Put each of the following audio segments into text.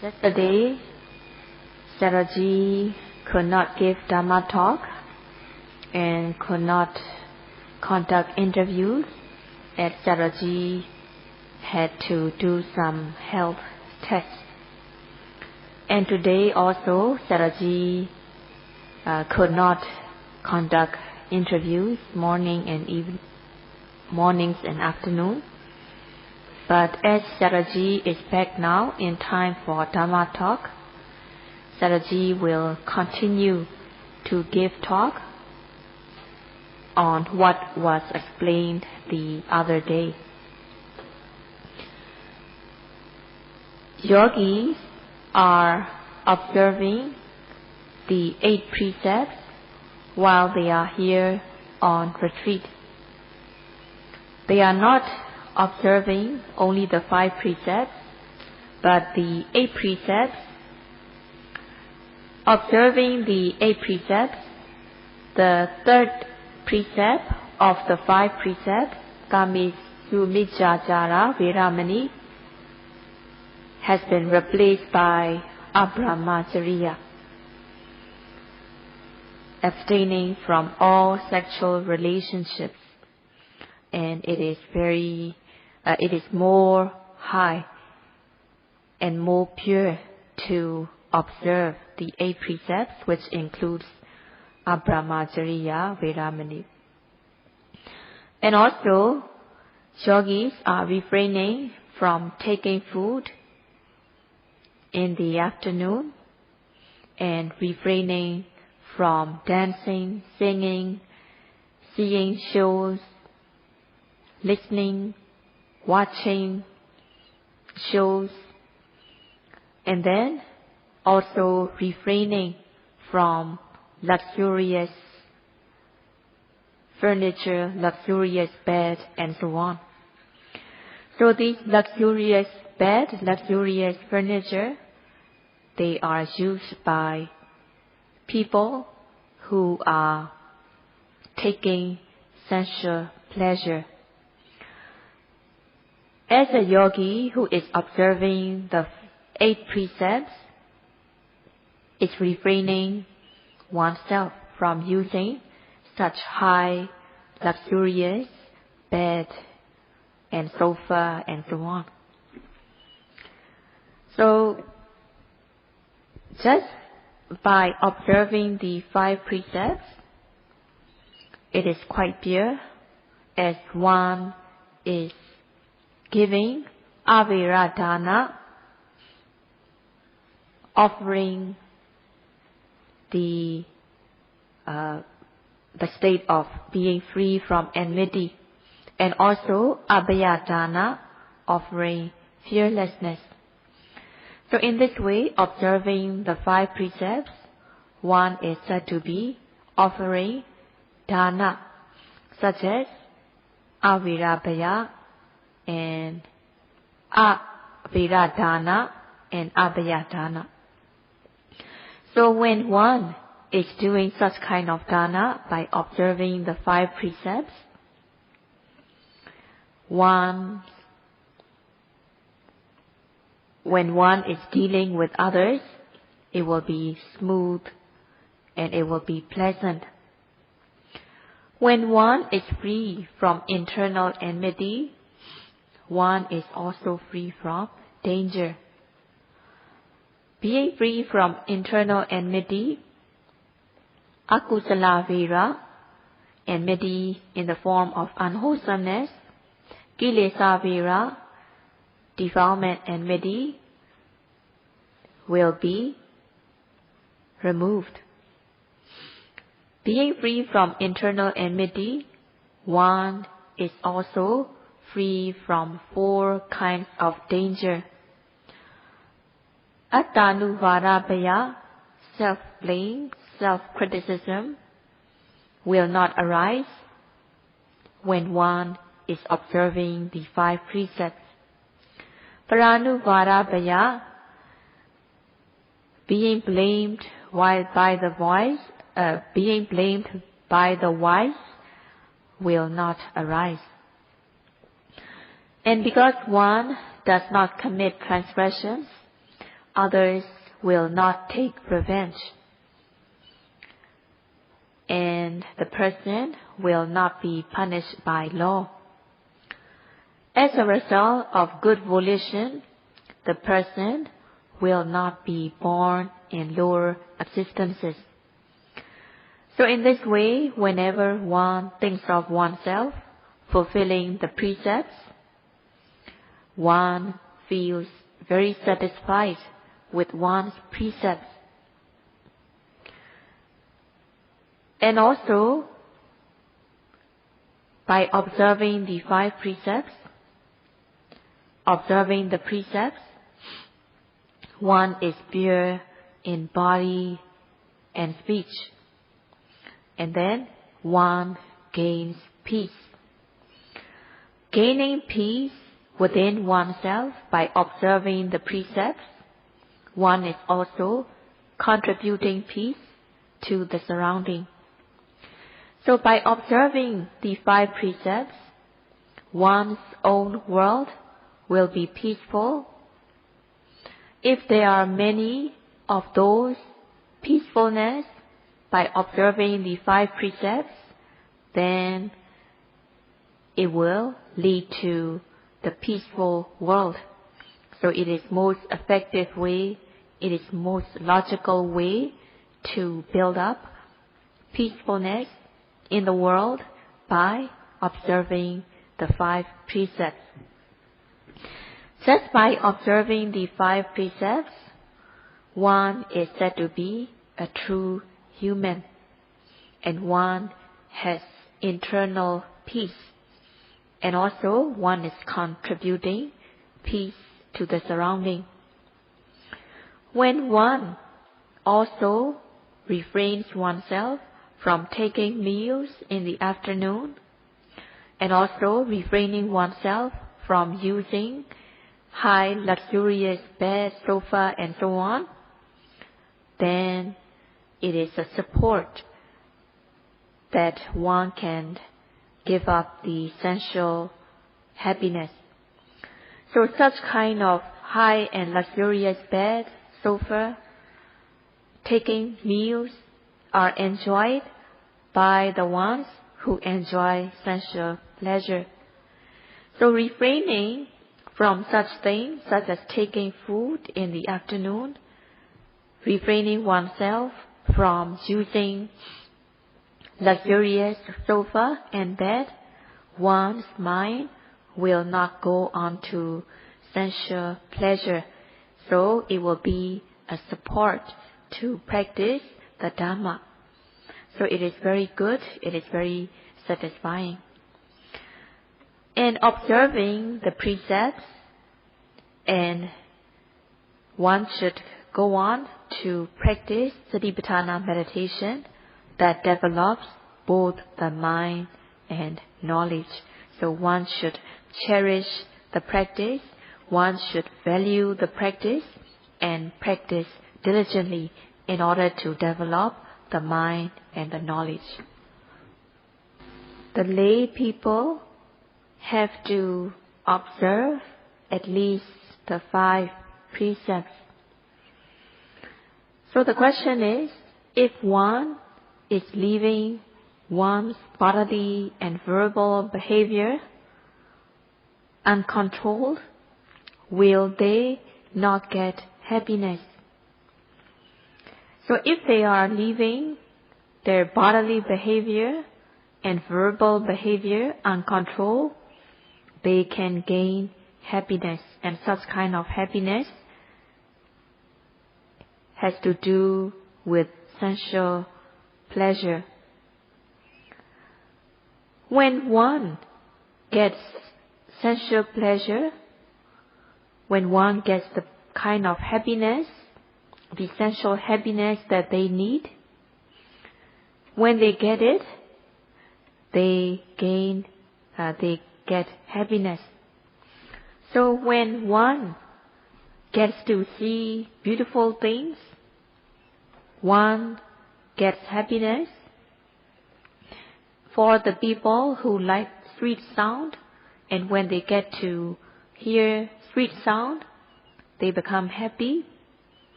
Yesterday, Sayadaw could not give Dhamma talk and could not conduct interviews, as Sayadaw had to do some health tests. And today also, Sayadaw could not conduct interviews mornings and afternoon. But as Sayadaw is back now in time for Dhamma talk, Sayadaw will continue to give talk on what was explained the other day. Yogis are observing the 8 precepts while they are here on retreat. They are not observing only the 5 precepts, but the 8 precepts. Observing the 8 precepts, the 3rd precept of the 5 precepts, Kamisumiccācara Veramani, has been replaced by Abhramacharya, abstaining from all sexual relationships, and it is more high and more pure to observe the 8 precepts, which includes Abhramacharya Veramani. And also, yogis are refraining from taking food in the afternoon and refraining from dancing, singing, seeing shows, listening, watching shows, and then also refraining from luxurious furniture, luxurious bed, and so on. So these luxurious bed, luxurious furniture, they are used by people who are taking sensual pleasure. As a yogi who is observing the 8 precepts, is refraining oneself from using such high, luxurious bed and sofa and so on. So, just by observing the 5 precepts, it is quite pure, as one is giving Averadana, offering the state of being free from enmity, and also Abhayadana, offering fearlessness. So in this way, observing the 5 precepts, one is said to be offering dana, such as Avirabhaya and Aviradana and Abhayadana. So when one is doing such kind of dana by observing the 5 precepts, when one is dealing with others, it will be smooth and it will be pleasant. When one is free from internal enmity, one is also free from danger. Being free from internal enmity, akusala vera, enmity in the form of unwholesomeness, kilesa vera, defilement enmity, will be removed. Being free from internal enmity, one is also free from 4 kinds of danger. Attanuvārabhaya, self-blame, self-criticism, will not arise when one is observing the 5 precepts. Paranuvārabhaya, being blamed by the wise, will not arise. And because one does not commit transgressions, others will not take revenge, and the person will not be punished by law. As a result of good volition, the person will not be born in lower existences. So in this way, whenever one thinks of oneself fulfilling the precepts, one feels very satisfied with one's precepts. And also, by observing the 5 precepts, one is pure in body and speech, and then one gains peace. Gaining peace within oneself by observing the precepts, one is also contributing peace to the surrounding. So by observing the 5 precepts, one's own world will be peaceful. If there are many of those peacefulness by observing the 5 precepts, then it will lead to the peaceful world. So it is most effective way, it is most logical way to build up peacefulness in the world by observing the 5 precepts. Just by observing the 5 precepts, one is said to be a true human, and one has internal peace, and also one is contributing peace to the surrounding. When one also refrains oneself from taking meals in the afternoon, and also refraining oneself from using high luxurious bed, sofa, and so on, then it is a support that one can give up the sensual happiness. So such kind of high and luxurious bed, sofa, taking meals are enjoyed by the ones who enjoy sensual pleasure. So refraining from such things, such as taking food in the afternoon, refraining oneself from using luxurious sofa and bed, one's mind will not go on to sensual pleasure. So it will be a support to practice the Dhamma. So it is very good, it is very satisfying. And observing the precepts, and one should go on to practice Satipatthana meditation that develops both the mind and knowledge. So one should cherish the practice, one should value the practice, and practice diligently in order to develop the mind and the knowledge. The lay people have to observe at least the 5 precepts. So the question is, if one is leaving one's bodily and verbal behavior uncontrolled, will they not get happiness? So if they are leaving their bodily behavior and verbal behavior uncontrolled, they can gain happiness, and such kind of happiness has to do with sensual pleasure. When one gets sensual pleasure, when one gets the kind of happiness, the sensual happiness that they need, when they get it, they get happiness. So when one gets to see beautiful things, one gets happiness. For the people who like sweet sound, and when they get to hear sweet sound, they become happy.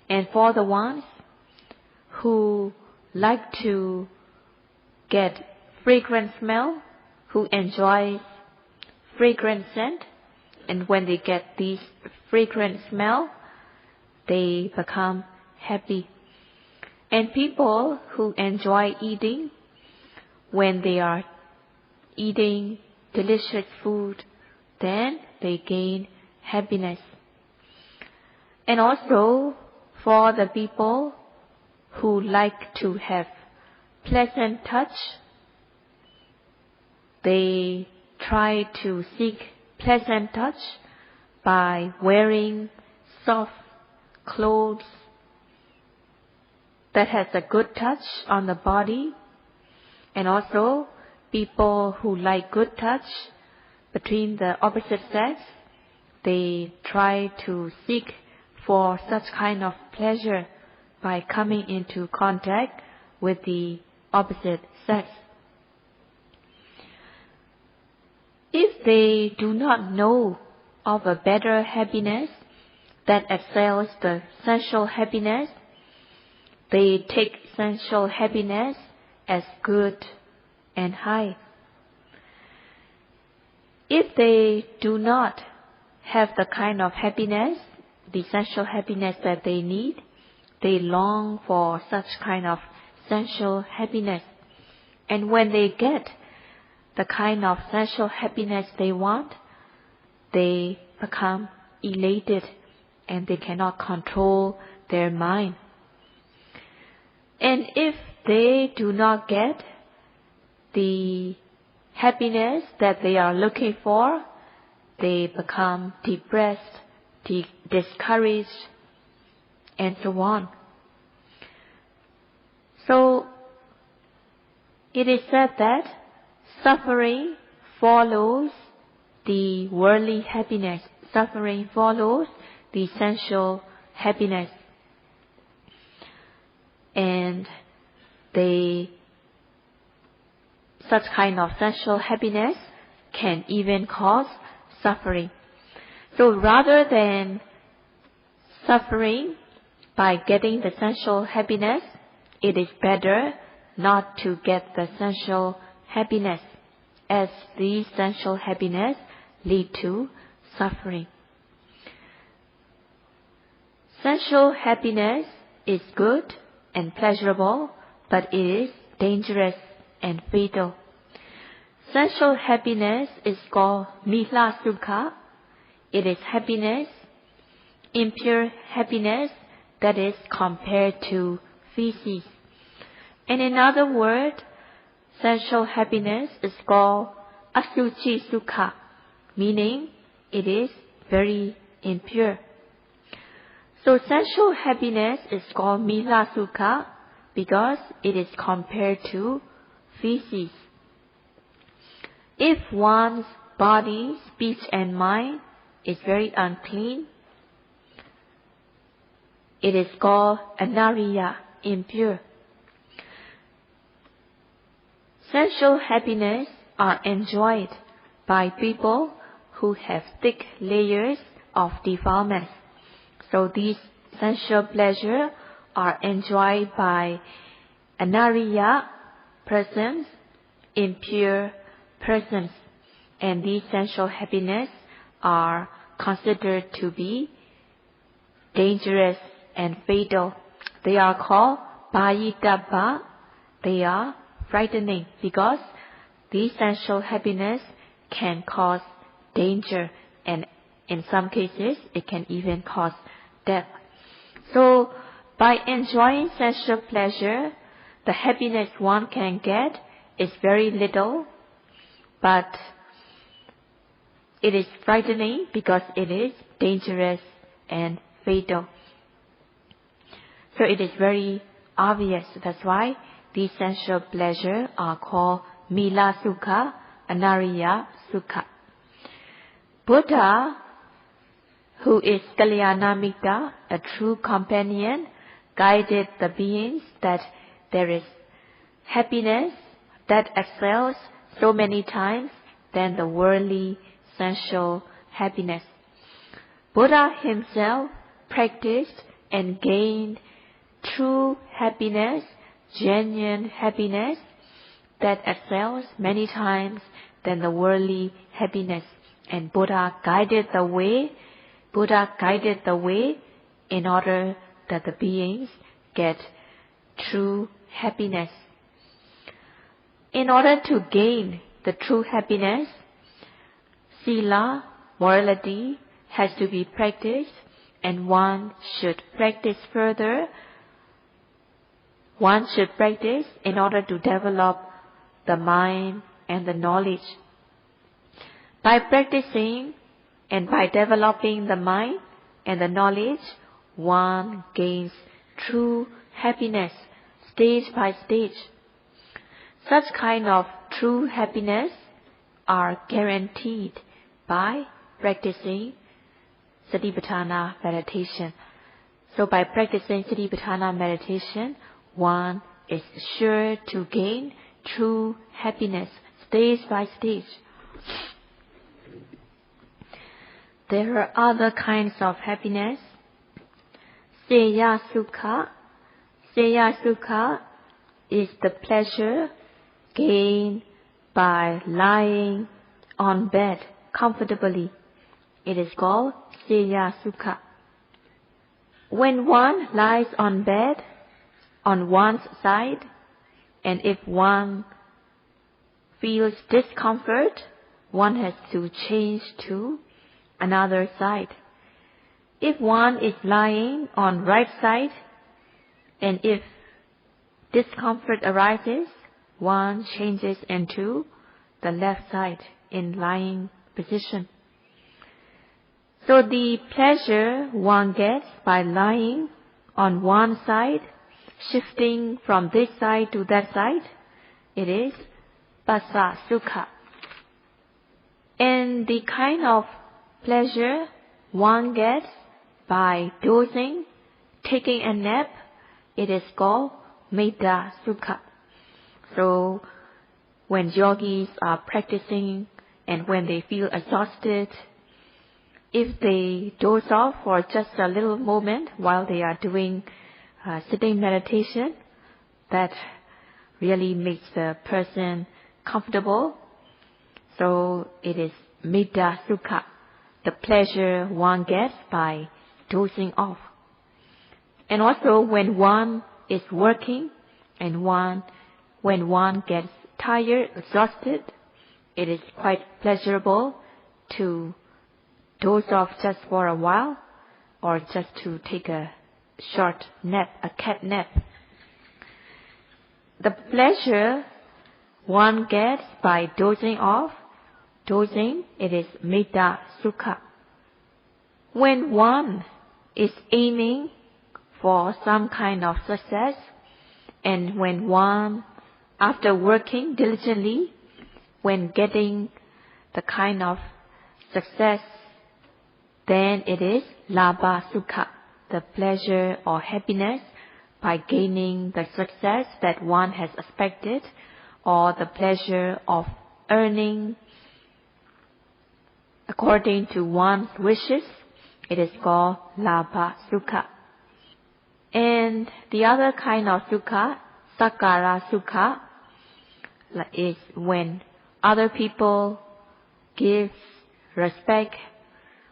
And for the ones who like to get fragrant smell, who enjoy fragrant scent, and when they get these fragrant smell, they become happy. And people who enjoy eating, when they are eating delicious food, then they gain happiness. And also for the people who like to have pleasant touch, they try to seek pleasant touch by wearing soft clothes that has a good touch on the body. And also people who like good touch between the opposite sex, they try to seek for such kind of pleasure by coming into contact with the opposite sex. If they do not know of a better happiness that excels the sensual happiness, they take sensual happiness as good and high. If they do not have the kind of happiness, the sensual happiness that they need, they long for such kind of sensual happiness. And when they get the kind of sensual happiness they want, they become elated and they cannot control their mind. And if they do not get the happiness that they are looking for, they become depressed, discouraged, and so on. So it is said that suffering follows the worldly happiness. Suffering follows the sensual happiness. And such kind of sensual happiness can even cause suffering. So rather than suffering by getting the sensual happiness, it is better not to get the sensual happiness, as the sensual happiness lead to suffering. Sensual happiness is good and pleasurable, but it is dangerous and fatal. Sensual happiness is called mila sukha. It is happiness, impure happiness, that is compared to feces. And in other words, sensual happiness is called asuchi sukha, meaning it is very impure. So sensual happiness is called mila sukha because it is compared to feces. If one's body, speech and mind is very unclean, it is called anariya, impure. Sensual happiness are enjoyed by people who have thick layers of defilement. So these sensual pleasures are enjoyed by anariya persons, impure persons, and these sensual happiness are considered to be dangerous and fatal. They are called bhayitappa. They are frightening because these sensual happiness can cause danger, and in some cases it can even cause death. So by enjoying sensual pleasure, the happiness one can get is very little, but it is frightening because it is dangerous and fatal. So it is very obvious. That's why these sensual pleasures are called mila sukha, anariya sukha. Buddha, who is Kalyanamita, a true companion, guided the beings that there is happiness that excels so many times than the worldly sensual happiness. Buddha himself practiced and gained true happiness, genuine happiness that excels many times than the worldly happiness. And Buddha guided the way in order that the beings get true happiness. In order to gain the true happiness, sila, morality, has to be practiced, and one should practice further. One should practice in order to develop the mind and the knowledge. By practicing and by developing the mind and the knowledge, one gains true happiness stage by stage. Such kind of true happiness are guaranteed by practicing Satipatthana meditation. So by practicing Satipatthana meditation, one is sure to gain true happiness stage by stage. There are other kinds of happiness. Seya Sukha. Seya Sukha is the pleasure gained by lying on bed comfortably. It is called Seya Sukha. When one lies on bed on one's side, and if one feels discomfort, one has to change to another side. If one is lying on right side, and if discomfort arises, one changes into the left side in lying position. So the pleasure one gets by lying on one side, shifting from this side to that side, it is Passa Sukha. And the kind of pleasure one gets by dozing, taking a nap, it is called Metta Sukha. So when yogis are practicing and when they feel exhausted, if they doze off for just a little moment while they are doing sitting meditation, that really makes the person comfortable. So it is Metta Sukha, the pleasure one gets by dozing off. And also when one is working and when one gets tired, exhausted, it is quite pleasurable to doze off just for a while or just to take a short nap, a cat nap. The pleasure one gets by dozing off, it is Metta Sukha. When one is aiming for some kind of success, and when one, after working diligently, when getting the kind of success, then it is Labha Sukha, the pleasure or happiness by gaining the success that one has expected, or the pleasure of earning according to one's wishes. It is called Labha Sukha. And the other kind of Sukha, Sakkara Sukha, is when other people give respect,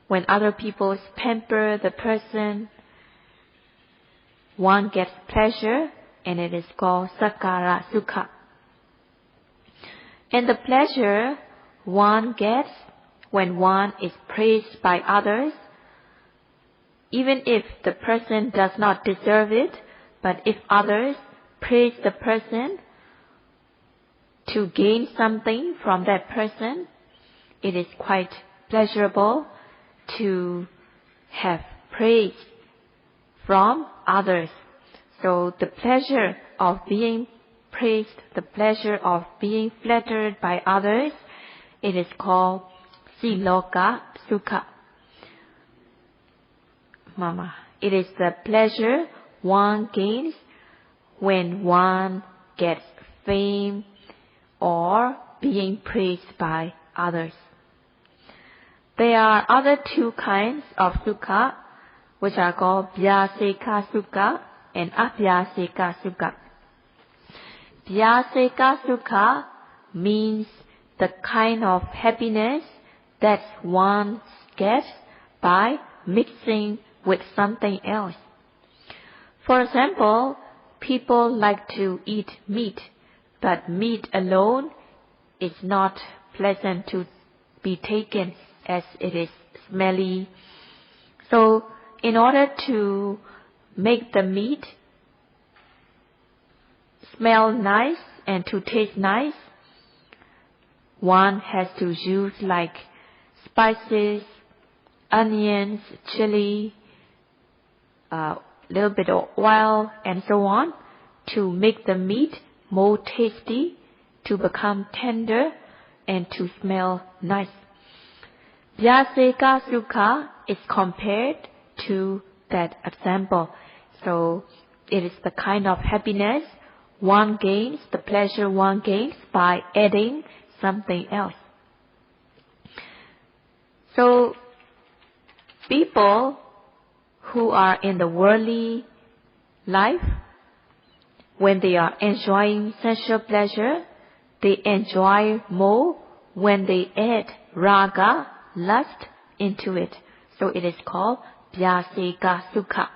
when other people pamper the person, one gets pleasure, and it is called Sakkara Sukha. And the pleasure one gets when one is praised by others, even if the person does not deserve it, but if others praise the person to gain something from that person, it is quite pleasurable to have praise from others. So the pleasure of being praised, the pleasure of being flattered by others, it is called Siloka Sukha. It is the pleasure one gains when one gets fame or being praised by others. There are other two kinds of Sukha. which are called Vyaseka Sukha and Abhyaseka Sukha. Vyaseka Sukha means the kind of happiness that one gets by mixing with something else. For example, people like to eat meat, but meat alone is not pleasant to be taken as it is smelly. So, in order to make the meat smell nice and to taste nice, one has to use like spices, onions, chili, little bit of oil, and so on, to make the meat more tasty, to become tender, and to smell nice. Vyaseka Sukha is compared to that example. So it is the kind of happiness one gains, the pleasure one gains by adding something else. So people who are in the worldly life, when they are enjoying sensual pleasure, they enjoy more when they add raga, lust, into it. So it is called Vyaseka Sukha.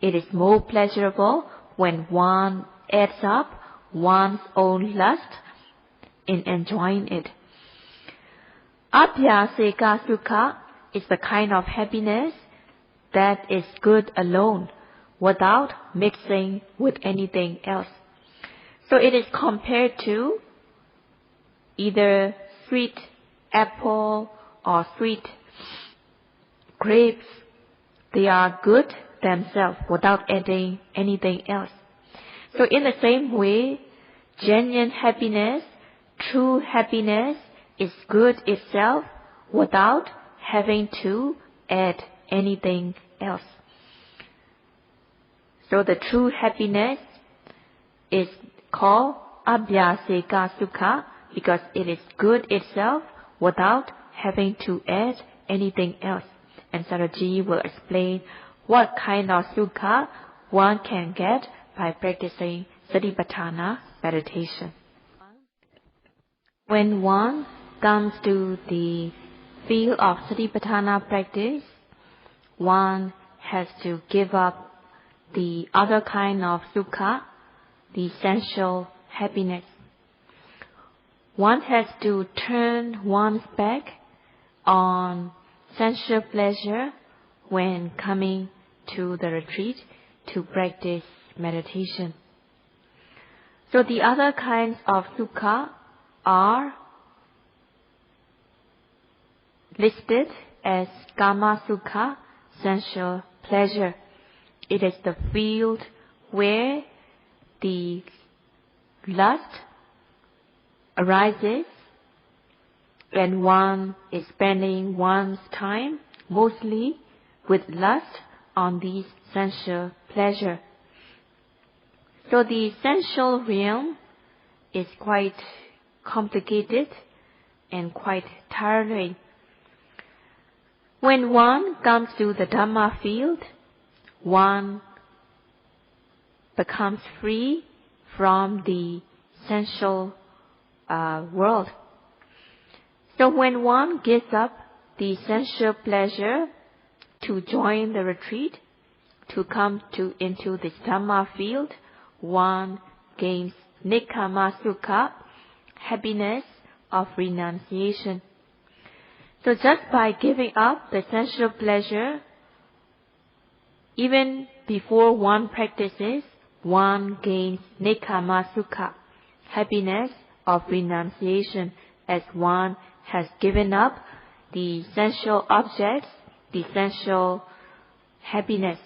It is more pleasurable when one adds up one's own lust in enjoying it. Abhyaseka Sukha is the kind of happiness that is good alone, without mixing with anything else. So it is compared to either sweet apple or sweet grapes. They are good themselves without adding anything else. So in the same way, genuine happiness, true happiness is good itself without having to add anything else. So the true happiness is called Abhyaseka Sukha because it is good itself without having to add anything else. And Saraji will explain what kind of Sukha one can get by practicing Satipatthana meditation. When one comes to the field of Satipatthana practice, one has to give up the other kind of Sukha, the sensual happiness. One has to turn one's back on sensual pleasure when coming to the retreat to practice meditation. So the other kinds of Sukha are listed as Kama Sukha, sensual pleasure. It is the field where the lust arises and one is spending one's time mostly with lust on these sensual pleasure. So the sensual realm is quite complicated and quite tiring. When one comes to the Dhamma field, one becomes free from the sensual world. So when one gives up the sensual pleasure to join the retreat, to come into this Dhamma field, one gains Nikkama Sukha, happiness of renunciation. So just by giving up the sensual pleasure, even before one practices, one gains Nikkama Sukha, happiness of renunciation, as one has given up the sensual objects, the sensual happiness.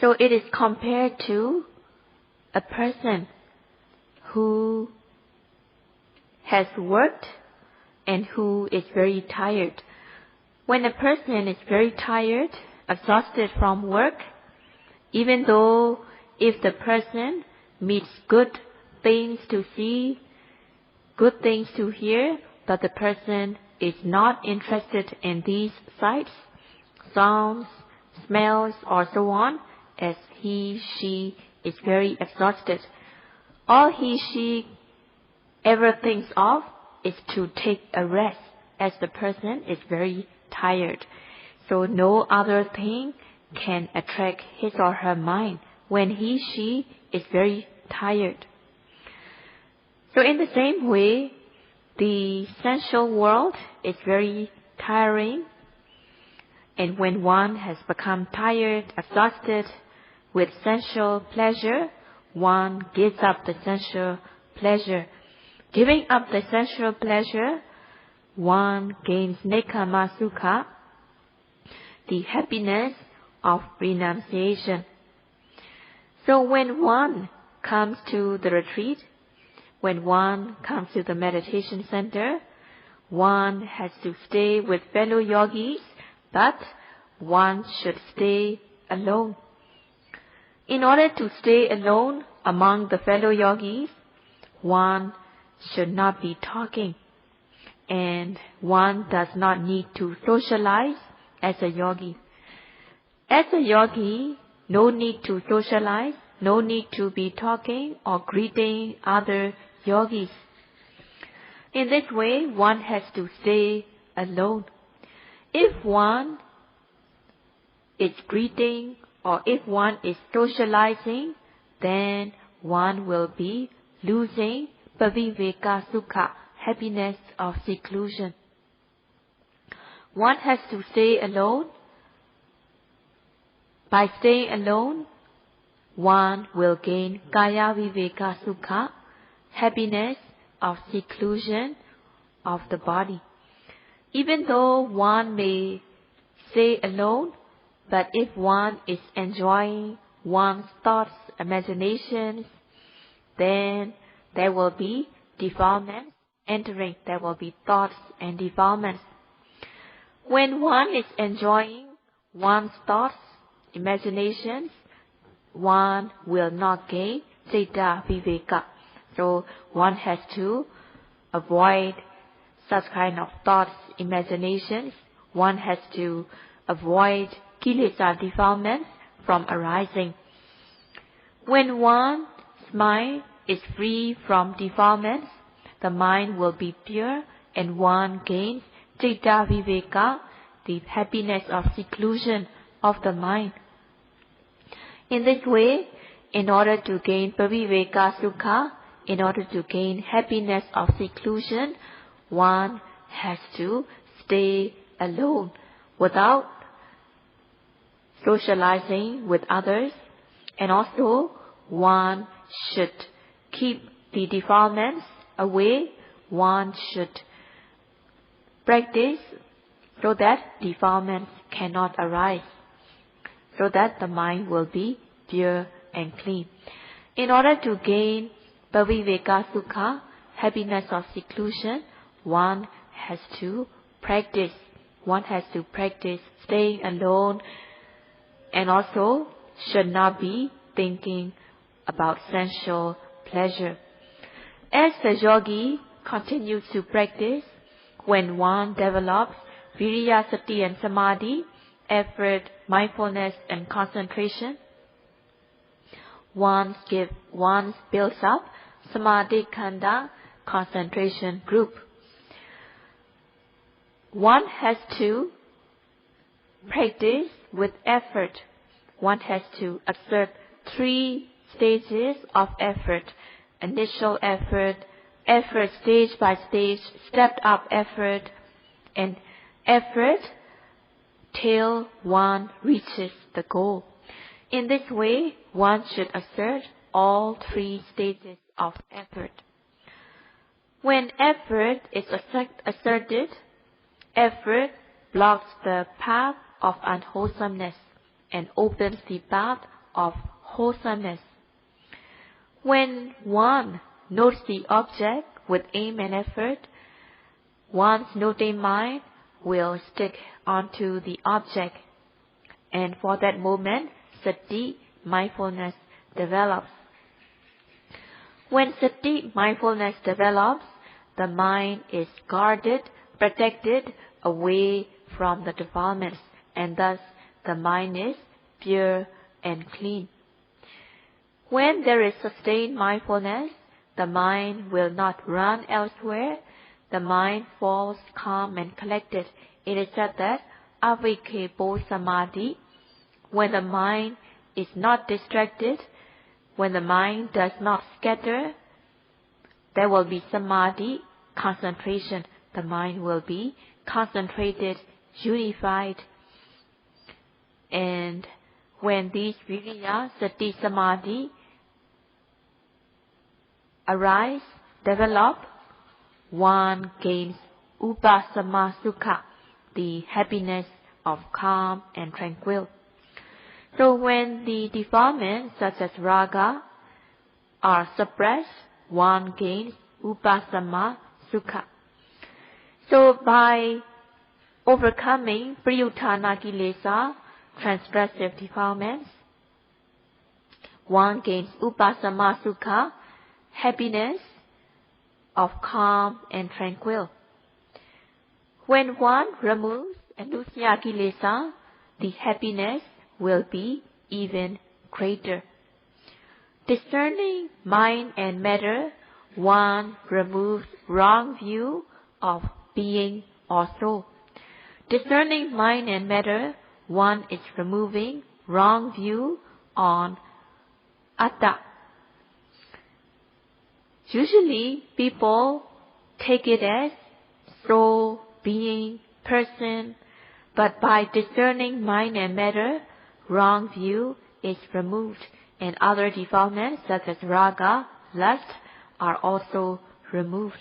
So it is compared to a person who has worked and who is very tired. When a person is very tired, exhausted from work, even though if the person meets good things to see, good things to hear, but the person is not interested in these sights, sounds, smells, or so on, as he/she is very exhausted. All he/she ever thinks of is to take a rest, as the person is very tired. So no other thing can attract his or her mind when he/she is very tired. So in the same way, the sensual world is very tiring. And when one has become tired, exhausted with sensual pleasure, one gives up the sensual pleasure. Giving up the sensual pleasure, one gains nekkhamma sukha, the happiness of renunciation. So when one comes to the retreat, when one comes to the meditation center, one has to stay with fellow yogis, but one should stay alone. In order to stay alone among the fellow yogis, one should not be talking, and one does not need to socialize as a yogi. As a yogi, no need to socialize, no need to be talking or greeting other yogis. In this way, one has to stay alone. If one is greeting or if one is socializing, then one will be losing paviveka sukha, happiness of seclusion. One has to stay alone. By staying alone, one will gain kaya viveka sukha, happiness of seclusion of the body. Even though one may stay alone, but if one is enjoying one's thoughts, imaginations, then there will be defilements entering. There will be thoughts and defilements. When one is enjoying one's thoughts, imaginations, one will not gain citta viveka. So one has to avoid such kind of thoughts, imaginations. One has to avoid kilesa defilements from arising. When one's mind is free from defilements, the mind will be pure and one gains citta viveka, the happiness of seclusion of the mind. In this way, in order to gain paviveka sukha, in order to gain happiness of seclusion, one has to stay alone without socializing with others, and also one should keep the defilements away. One should practice so that defilements cannot arise, so that the mind will be pure and clean. In order to gain paviveka sukha, happiness of seclusion, one has to practice. One has to practice staying alone, and also should not be thinking about sensual pleasure. As the yogi continues to practice, when one develops viriya, sati and samadhi, effort, mindfulness and concentration, one builds up samadhi khanda, concentration group. One has to practice with effort. One has to exert 3 stages of effort. Initial effort, effort stage by stage, stepped up effort, and effort till one reaches the goal. In this way, one should assert all 3 stages of effort. When effort is asserted, effort blocks the path of unwholesomeness and opens the path of wholesomeness. When one notes the object with aim and effort, one's noting mind will stick onto the object, and for that moment, sati, mindfulness, develops. When sati, mindfulness develops, the mind is guarded, protected away from the defilements, and thus the mind is pure and clean. When there is sustained mindfulness, the mind will not run elsewhere. The mind falls calm and collected. It is said that avikepo samadhi, when the mind is not distracted, when the mind does not scatter, there will be samadhi, concentration. The mind will be concentrated, unified. And when these viriya, sati, samadhi arise, develop, one gains upasama sukha, the happiness of calm and tranquil. So when the defilements such as raga are suppressed, one gains upasama sukha. So by overcoming priyuttana kilesa, transgressive defilements, one gains upasama sukha, happiness of calm and tranquil. When one removes anusaya kilesa, the happiness will be even greater. Discerning mind and matter, one removes wrong view of being or soul. Discerning mind and matter, one is removing wrong view on atta. Usually people take it as soul, being, person, but by discerning mind and matter, wrong view is removed, and other defilements such as raga, lust, are also removed.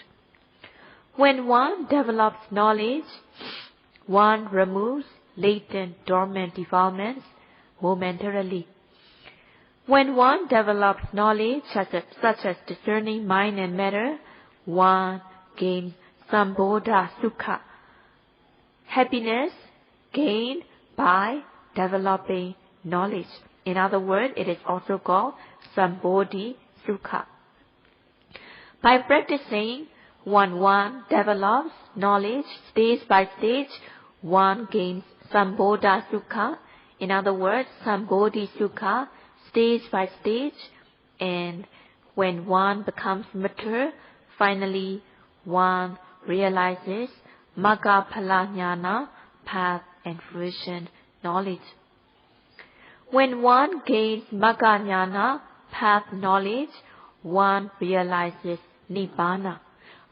When one develops knowledge, one removes latent, dormant defilements momentarily. When one develops knowledge such as discerning mind and matter, one gains sambodha sukha, happiness gained by developing knowledge. In other words, it is also called sambodhi sukha. By practicing, one develops knowledge stage by stage, one gains sambodha sukha. In other words, sambodhi sukha, stage by stage, and when one becomes mature, finally one realizes magga phala jnana, path and fruition knowledge. When one gains magga jnana, path knowledge, one realizes nibbana.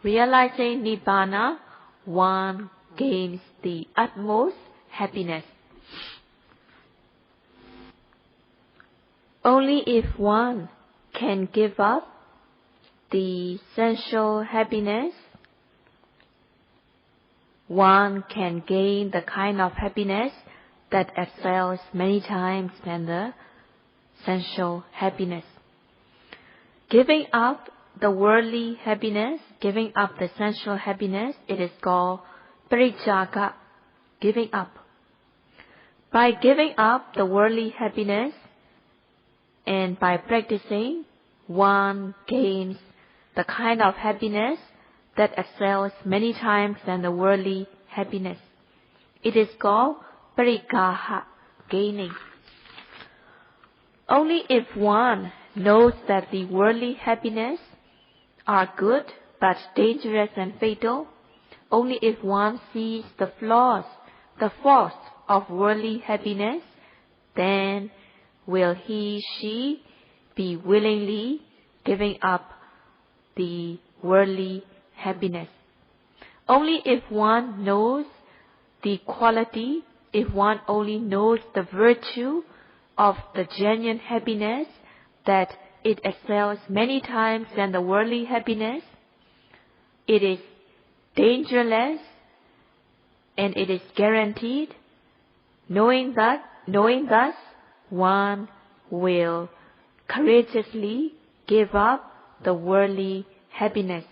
Realizing nibbana, one gains the utmost happiness. Only if one can give up the sensual happiness, one can gain the kind of happiness that excels many times than the sensual happiness. Giving up the worldly happiness, giving up the sensual happiness, it is called parijjhaka, giving up. By giving up the worldly happiness and by practicing, one gains the kind of happiness that excels many times than the worldly happiness. It is called pariggaha, gaining. Only if one knows that the worldly happiness are good but dangerous and fatal, only if one sees the flaws, the faults of worldly happiness, then will she be willingly giving up the worldly happiness. Only if one knows the quality, if one only knows the virtue of the genuine happiness, that it excels many times than the worldly happiness, it is dangerous and it is guaranteed. Knowing thus, one will courageously give up the worldly happiness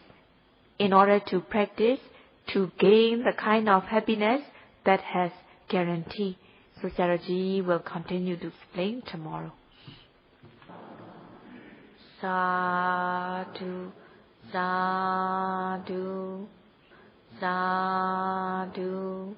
in order to practice to gain the kind of happiness that has guarantee. So Sayadaw will continue to explain tomorrow. Sadhu, sadhu, Sadhu.